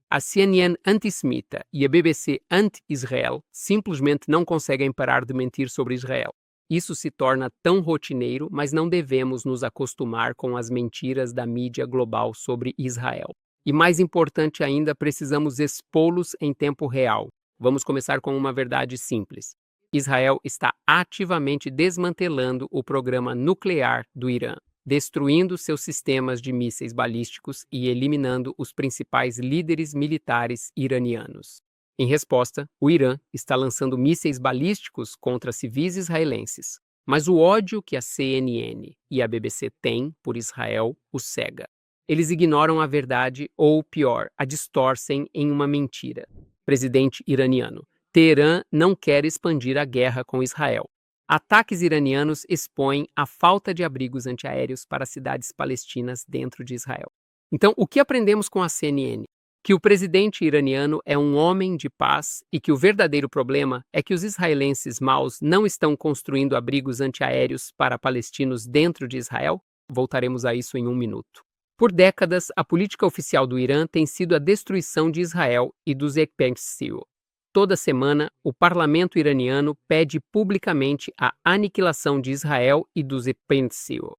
A CNN antissemita e a BBC anti-Israel simplesmente não conseguem parar de mentir sobre Israel. Isso se torna tão rotineiro, mas não devemos nos acostumar com as mentiras da mídia global sobre Israel. E mais importante ainda, precisamos expô-los em tempo real. Vamos começar com uma verdade simples. Israel está ativamente desmantelando o programa nuclear do Irã, destruindo seus sistemas de mísseis balísticos e eliminando os principais líderes militares iranianos. Em resposta, o Irã está lançando mísseis balísticos contra civis israelenses. Mas o ódio que a CNN e a BBC têm por Israel os cega. Eles ignoram a verdade ou, pior, a distorcem em uma mentira. Presidente iraniano: Teherã não quer expandir a guerra com Israel. Ataques iranianos expõem a falta de abrigos antiaéreos para cidades palestinas dentro de Israel. Então, o que aprendemos com a CNN? Que o presidente iraniano é um homem de paz e que o verdadeiro problema é que os israelenses maus não estão construindo abrigos antiaéreos para palestinos dentro de Israel? Voltaremos a isso em um minuto. Por décadas, a política oficial do Irã tem sido a destruição de Israel e dos Ekpensil. Toda semana, o parlamento iraniano pede publicamente a aniquilação de Israel e dos Ekpensil.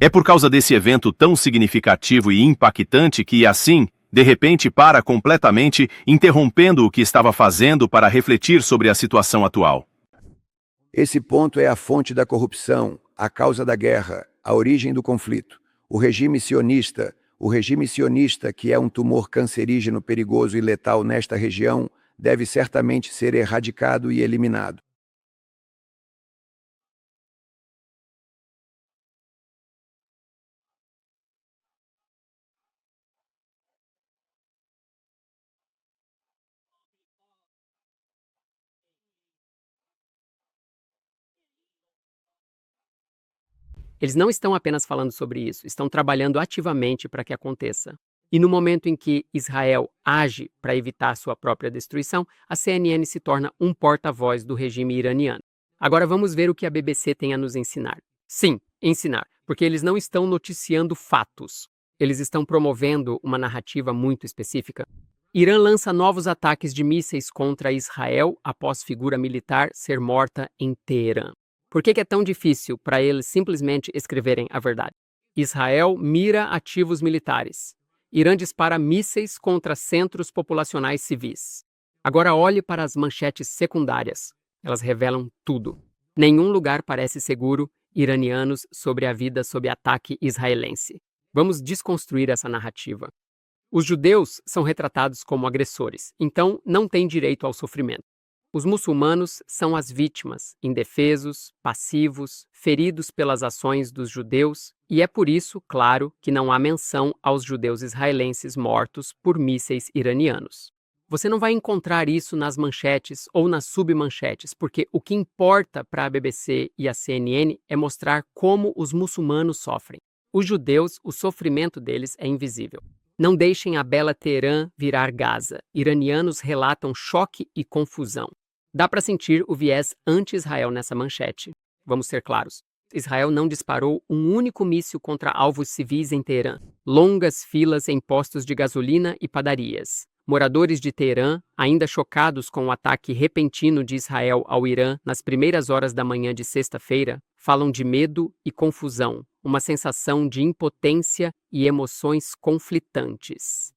É por causa desse evento tão significativo e impactante que, assim, de repente para completamente, interrompendo o que estava fazendo para refletir sobre a situação atual. Esse ponto é a fonte da corrupção, a causa da guerra, a origem do conflito. O regime sionista que é um tumor cancerígeno perigoso e letal nesta região, deve certamente ser erradicado e eliminado. Eles não estão apenas falando sobre isso, estão trabalhando ativamente para que aconteça. E no momento em que Israel age para evitar sua própria destruição, a CNN se torna um porta-voz do regime iraniano. Agora vamos ver o que a BBC tem a nos ensinar. Sim, ensinar, porque eles não estão noticiando fatos. Eles estão promovendo uma narrativa muito específica. Irã lança novos ataques de mísseis contra Israel após figura militar ser morta em Teherã. Por que é tão difícil para eles simplesmente escreverem a verdade? Israel mira ativos militares. Irã dispara mísseis contra centros populacionais civis. Agora olhe para as manchetes secundárias. Elas revelam tudo. Nenhum lugar parece seguro, iranianos sobre a vida sob ataque israelense. Vamos desconstruir essa narrativa. Os judeus são retratados como agressores, então não têm direito ao sofrimento. Os muçulmanos são as vítimas, indefesos, passivos, feridos pelas ações dos judeus, e é por isso, claro, que não há menção aos judeus israelenses mortos por mísseis iranianos. Você não vai encontrar isso nas manchetes ou nas submanchetes, porque o que importa para a BBC e a CNN é mostrar como os muçulmanos sofrem. Os judeus, o sofrimento deles é invisível. Não deixem a bela Teherã virar Gaza. Iranianos relatam choque e confusão. Dá para sentir o viés anti-Israel nessa manchete. Vamos ser claros. Israel não disparou um único míssil contra alvos civis em Teherã. Longas filas em postos de gasolina e padarias. Moradores de Teherã, ainda chocados com o ataque repentino de Israel ao Irã nas primeiras horas da manhã de sexta-feira, falam de medo e confusão, uma sensação de impotência e emoções conflitantes.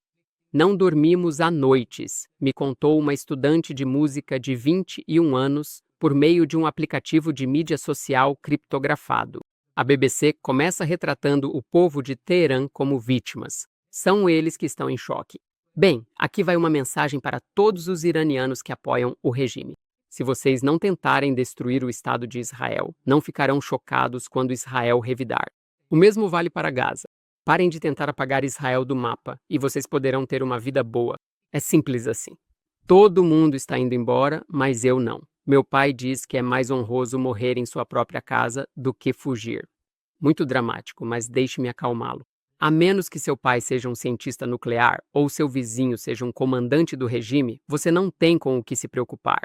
Não dormimos há noites, me contou uma estudante de música de 21 anos por meio de um aplicativo de mídia social criptografado. A BBC começa retratando o povo de Teherã como vítimas. São eles que estão em choque. Bem, aqui vai uma mensagem para todos os iranianos que apoiam o regime. Se vocês não tentarem destruir o Estado de Israel, não ficarão chocados quando Israel revidar. O mesmo vale para Gaza. Parem de tentar apagar Israel do mapa e vocês poderão ter uma vida boa. É simples assim. Todo mundo está indo embora, mas eu não. Meu pai diz que é mais honroso morrer em sua própria casa do que fugir. Muito dramático, mas deixe-me acalmá-lo. A menos que seu pai seja um cientista nuclear ou seu vizinho seja um comandante do regime, você não tem com o que se preocupar.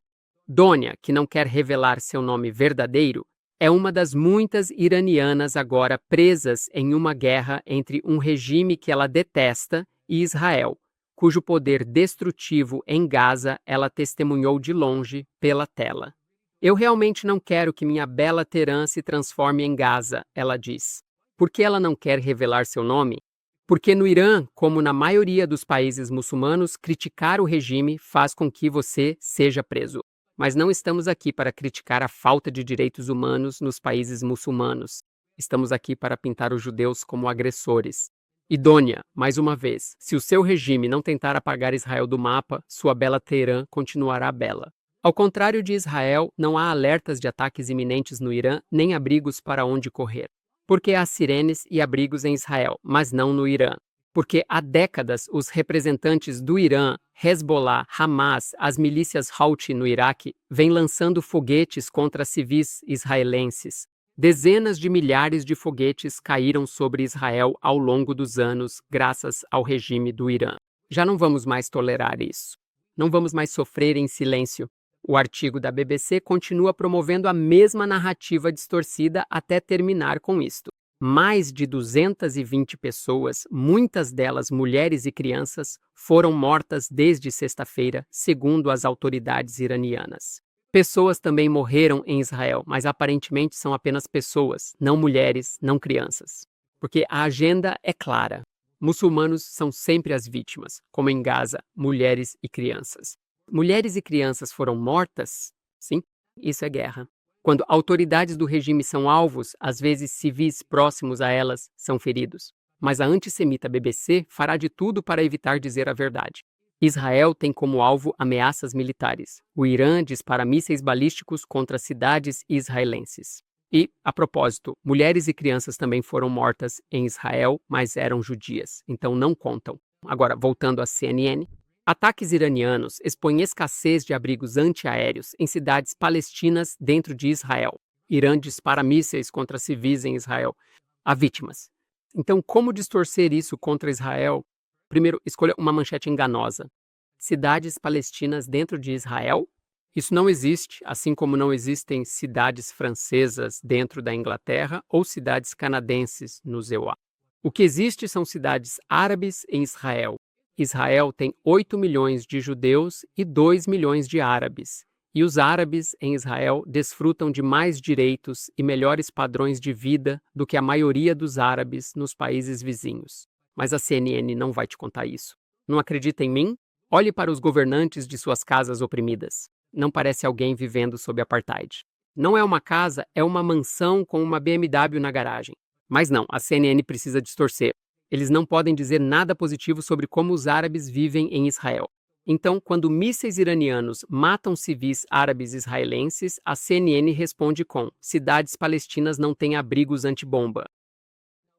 Dônia, que não quer revelar seu nome verdadeiro, é uma das muitas iranianas agora presas em uma guerra entre um regime que ela detesta e Israel, cujo poder destrutivo em Gaza ela testemunhou de longe pela tela. Eu realmente não quero que minha bela Teherã se transforme em Gaza, ela diz. Por que ela não quer revelar seu nome? Porque no Irã, como na maioria dos países muçulmanos, criticar o regime faz com que você seja preso. Mas não estamos aqui para criticar a falta de direitos humanos nos países muçulmanos. Estamos aqui para pintar os judeus como agressores. E Dônia, mais uma vez, se o seu regime não tentar apagar Israel do mapa, sua bela Teherã continuará bela. Ao contrário de Israel, não há alertas de ataques iminentes no Irã, nem abrigos para onde correr. Porque há sirenes e abrigos em Israel, mas não no Irã. Porque há décadas os representantes do Irã, Hezbollah, Hamas, as milícias Houthi no Iraque, vêm lançando foguetes contra civis israelenses. Dezenas de milhares de foguetes caíram sobre Israel ao longo dos anos, graças ao regime do Irã. Já não vamos mais tolerar isso. Não vamos mais sofrer em silêncio. O artigo da BBC continua promovendo a mesma narrativa distorcida até terminar com isto. Mais de 220 pessoas, muitas delas mulheres e crianças, foram mortas desde sexta-feira, segundo as autoridades iranianas. Pessoas também morreram em Israel, mas aparentemente são apenas pessoas, não mulheres, não crianças. Porque a agenda é clara. Muçulmanos são sempre as vítimas, como em Gaza, mulheres e crianças. Mulheres e crianças foram mortas? Sim, isso é guerra. Quando autoridades do regime são alvos, às vezes civis próximos a elas são feridos. Mas a antissemita BBC fará de tudo para evitar dizer a verdade. Israel tem como alvo ameaças militares. O Irã dispara mísseis balísticos contra cidades israelenses. E, a propósito, mulheres e crianças também foram mortas em Israel, mas eram judias, então não contam. Agora, voltando à CNN. Ataques iranianos expõem escassez de abrigos antiaéreos em cidades palestinas dentro de Israel. Irã dispara mísseis contra civis em Israel. Há vítimas. Então, como distorcer isso contra Israel? Primeiro, escolha uma manchete enganosa. Cidades palestinas dentro de Israel? Isso não existe, assim como não existem cidades francesas dentro da Inglaterra ou cidades canadenses no ZEUA. O que existe são cidades árabes em Israel. Israel tem 8 milhões de judeus e 2 milhões de árabes. E os árabes em Israel desfrutam de mais direitos e melhores padrões de vida do que a maioria dos árabes nos países vizinhos. Mas a CNN não vai te contar isso. Não acredita em mim? Olhe para os governantes de suas casas oprimidas. Não parece alguém vivendo sob apartheid. Não é uma casa, é uma mansão com uma BMW na garagem. Mas não, a CNN precisa distorcer. Eles não podem dizer nada positivo sobre como os árabes vivem em Israel. Então, quando mísseis iranianos matam civis árabes israelenses, a CNN responde com: cidades palestinas não têm abrigos antibomba.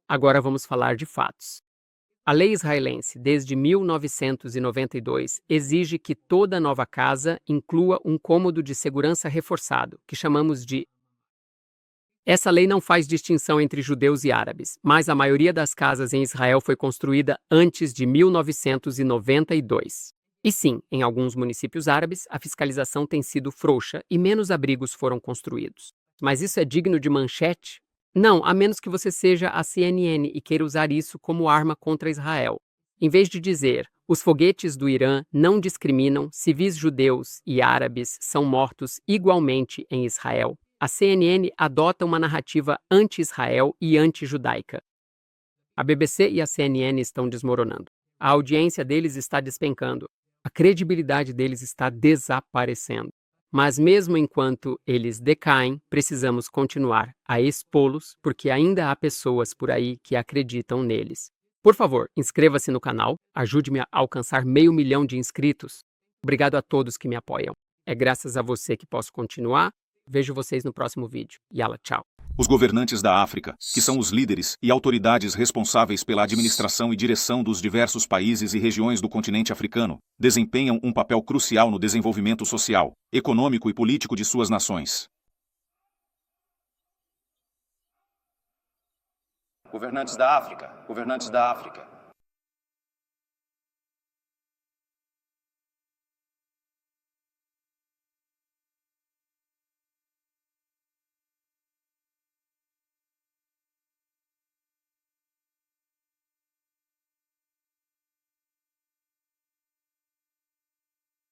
Agora vamos falar de fatos. A lei israelense, desde 1992, exige que toda nova casa inclua um cômodo de segurança reforçado, que chamamos de... Essa lei não faz distinção entre judeus e árabes, mas a maioria das casas em Israel foi construída antes de 1992. E sim, em alguns municípios árabes, a fiscalização tem sido frouxa e menos abrigos foram construídos. Mas isso é digno de manchete? Não, a menos que você seja a CNN e queira usar isso como arma contra Israel. Em vez de dizer, os foguetes do Irã não discriminam, civis judeus e árabes são mortos igualmente em Israel, a CNN adota uma narrativa anti-Israel e anti-judaica. A BBC e a CNN estão desmoronando. A audiência deles está despencando. A credibilidade deles está desaparecendo. Mas mesmo enquanto eles decaem, precisamos continuar a expô-los, porque ainda há pessoas por aí que acreditam neles. Por favor, inscreva-se no canal, ajude-me a alcançar 500 mil de inscritos. Obrigado a todos que me apoiam. É graças a você que posso continuar. Vejo vocês no próximo vídeo. Yala, tchau. Os governantes da África, que são os líderes e autoridades responsáveis pela administração e direção dos diversos países e regiões do continente africano, desempenham um papel crucial no desenvolvimento social, econômico e político de suas nações. Governantes da África, governantes da África.